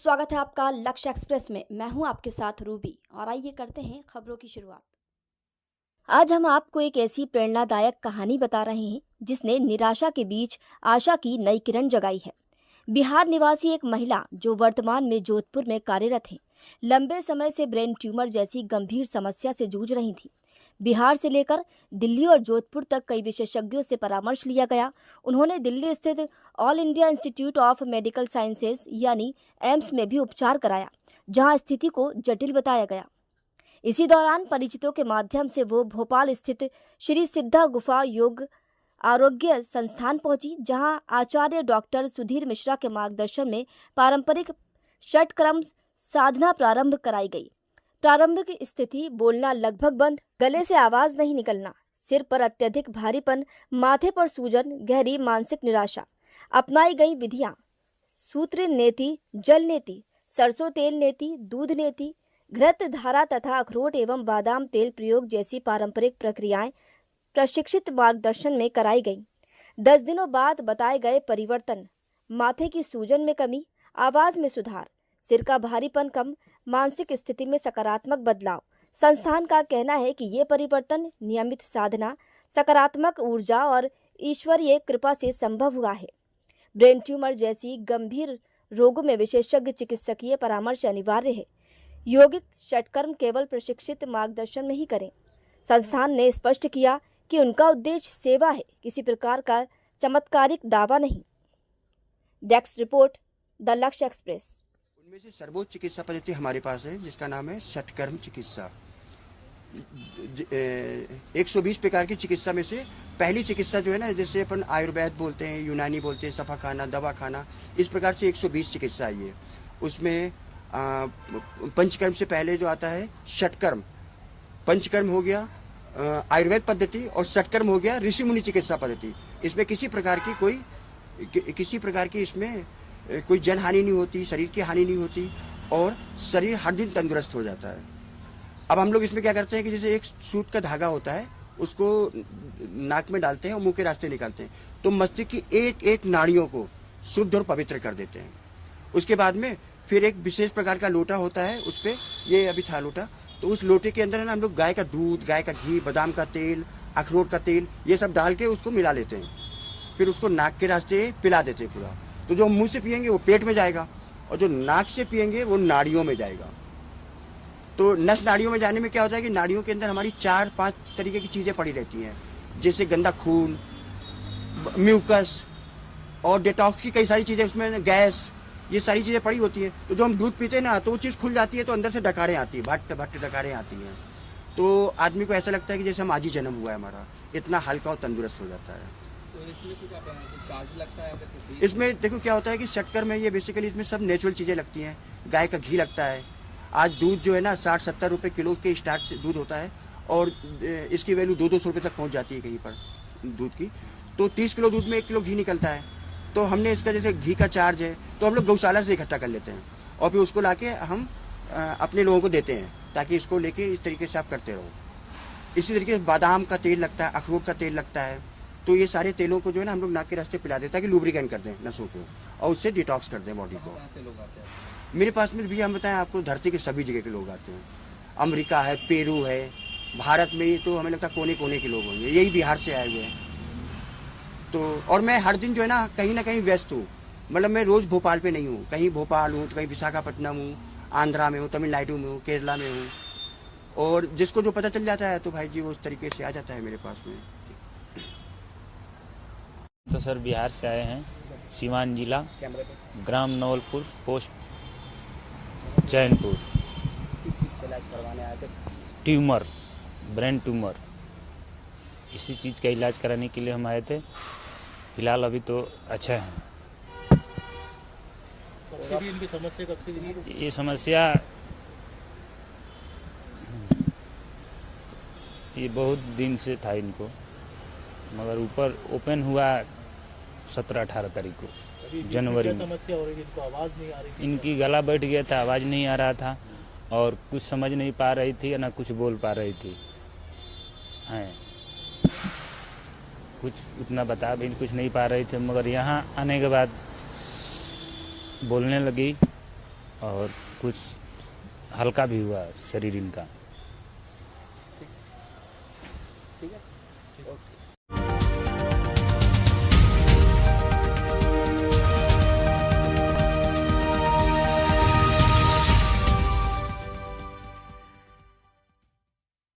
स्वागत है आपका लक्ष्य एक्सप्रेस में। मैं हूं आपके साथ रूबी और आइए करते हैं खबरों की शुरुआत। आज हम आपको एक ऐसी प्रेरणादायक कहानी बता रहे हैं जिसने निराशा के बीच आशा की नई किरण जगाई है। बिहार निवासी एक महिला जो वर्तमान में जोधपुर में कार्यरत है, लंबे समय से ब्रेन ट्यूमर जैसी गंभीर समस्या से जूझ रही थी। बिहार से लेकर दिल्ली और जोधपुर तक कई विशेषज्ञों से परामर्श लिया गया। उन्होंने दिल्ली स्थित all India institute of medical sciences यानी एम्स में भी उपचार कराया, जहां स्थिति को जटिल बताया गया। इसी दौरान परिचितों के माध्यम से वो भोपाल स्थित श्री सिद्धा गुफा योग आरोग्य संस्थान पहुंची, जहां आचार्य डॉक्टर सुधीर मिश्रा के मार्गदर्शन में पारंपरिक षटक्रम साधना प्रारंभ कराई गई। प्रारंभिक स्थिति: बोलना लगभग बंद, गले से आवाज नहीं निकलना, सिर पर अत्यधिक भारीपन, माथे पर सूजन, गहरी मानसिक निराशा। अपनाई गई विधियां: सूत्र नेति, जल नेति, सरसों तेल नेति, दूध नेति, घृत धारा तथा अखरोट एवं बादाम तेल प्रयोग जैसी पारंपरिक प्रक्रियाएं प्रशिक्षित मार्गदर्शन में कराई गई। 10 दिनों बाद बताए गए परिवर्तन: माथे की सूजन में कमी, आवाज में सुधार, सिर का भारीपन कम, मानसिक स्थिति में सकारात्मक बदलाव। संस्थान का कहना है कि ये परिवर्तन नियमित साधना, सकारात्मक ऊर्जा और ईश्वरीय कृपा से संभव हुआ है। ब्रेन ट्यूमर जैसी गंभीर रोगों में विशेषज्ञ चिकित्सकीय परामर्श अनिवार्य है। यौगिक षटकर्म केवल प्रशिक्षित मार्गदर्शन में ही करें। संस्थान ने स्पष्ट किया कि उनका उद्देश्य सेवा है, किसी प्रकार का चमत्कारिक दावा नहीं। डेस्क रिपोर्ट, द लक्ष्य एक्सप्रेस। उनमें से सर्वोच्च चिकित्सा पद्धति हमारे पास है जिसका नाम है षटकर्म चिकित्सा। 120 प्रकार की चिकित्सा में से पहली चिकित्सा जो है ना, जैसे अपन आयुर्वेद बोलते हैं, यूनानी बोलते हैं, सफा खाना, दवा खाना, इस प्रकार से 120 चिकित्सा है ये। उसमें पंचकर्म से पहले जो आता है षटकर्म। पंचकर्म हो गया आयुर्वेद पद्धति और षटकर्म हो गया ऋषि मुनि चिकित्सा पद्धति। इसमें किसी प्रकार की इसमें कोई जन हानि नहीं होती, शरीर की हानि नहीं होती और शरीर हर दिन तंदुरुस्त हो जाता है। अब हम लोग इसमें क्या करते हैं कि जैसे एक सूत का धागा होता है, उसको नाक में डालते हैं और मुंह के रास्ते निकालते हैं, तो मस्तिष्क की एक एक नाड़ियों को शुद्ध और पवित्र कर देते हैं। उसके बाद में फिर एक विशेष प्रकार का लोटा होता है, उस पर ये अभी था लोटा, तो उस लोटे के अंदर है ना हम लोग गाय का दूध, गाय का घी, बादाम का तेल, अखरोट का तेल, ये सब डाल के उसको मिला लेते हैं। फिर उसको नाक के रास्ते पिला देते हैं पूरा। तो जो मुंह से पियेंगे वो पेट में जाएगा और जो नाक से पियेंगे वो नाड़ियों में जाएगा। तो नस नाड़ियों में जाने में क्या होता है कि नाड़ियों के अंदर हमारी 4-5 तरीके की चीज़ें पड़ी रहती हैं, जैसे गंदा खून, म्यूकस और डिटॉक्स की कई सारी चीज़ें, उसमें गैस, ये सारी चीज़ें पड़ी होती हैं। तो जो हम दूध पीते हैं ना, तो वो चीज़ खुल जाती है, तो अंदर से डकारें आती हैं, भट्ट भट्ट डकारें आती हैं। तो आदमी को ऐसा लगता है कि जैसे हम आज ही जन्म हुआ है हमारा, इतना हल्का और तंदुरुस्त हो जाता है। तो इसमें कुछ चार्ज लगता है? इसमें देखो क्या होता है कि षटकर्म में ये बेसिकली इसमें सब नेचुरल चीज़ें लगती हैं। गाय का घी लगता है। आज दूध जो है ना 60-70 रुपये किलो के स्टार्ट से दूध होता है और इसकी वैल्यू 200-200 रुपये तक पहुंच जाती है कहीं पर दूध की। तो 30 किलो दूध में 1 किलो घी निकलता है। तो हमने इसका जैसे घी का चार्ज है तो हम लोग गौशाला से इकट्ठा कर लेते हैं और फिर उसको लाके हम अपने लोगों को देते हैं, ताकि इसको लेके इस तरीके से आप करते रहो। इसी तरीके से बादाम का तेल लगता है, अखरोट का तेल लगता है। तो ये सारे तेलों को जो है ना हम लोग नाक के रास्ते पिला देते हैं ताकि लुब्रिकेंट कर दें नसों को और उससे डिटॉक्स कर दें बॉडी को। मेरे पास में भी हम बताएं आपको, धरती के सभी जगह के लोग आते हैं। अमेरिका है, पेरू है, भारत में तो हमें लगता है कोने कोने के लोग होंगे, यही बिहार से आए हुए हैं। तो और मैं हर दिन जो है ना कहीं व्यस्त हूँ, मतलब मैं रोज़ भोपाल पे नहीं हूँ, कहीं भोपाल हूँ तो कहीं विशाखापट्टनम हूँ, आंध्रा में हूँ, तमिलनाडु में हूँ, केरला में हूँ। और जिसको जो पता चल जाता है तो भाई जी वो उस तरीके से आ जाता है मेरे पास में। तो सर बिहार से आए हैं, सीवान जिला, ग्राम नवलपुर, पोस्ट चैनपुर। किस चीज़ का इलाज करवाने आए थे? ट्यूमर, ब्रेन ट्यूमर, इसी चीज़ का इलाज कराने के लिए हम आए थे। फिलहाल अभी तो अच्छा है। कब से भी इनकी समस्या कब से भी? ये समस्या ये बहुत दिन से था इनको, मगर ऊपर ओपन हुआ 17-18 तारीख को, जनवरी में। समस्या हो रही थी इनको, आवाज़ नहीं आ रही थी? इनकी गला बैठ गया था, आवाज़ नहीं आ रहा था और कुछ समझ नहीं पा रही थी, ना कुछ बोल पा रही थी। हैं कुछ उतना बता भी कुछ नहीं पा रही थी, मगर यहाँ आने के बाद बोलने लगी और कुछ हल्का भी हुआ शरीर इनका। ठीक है, ओके।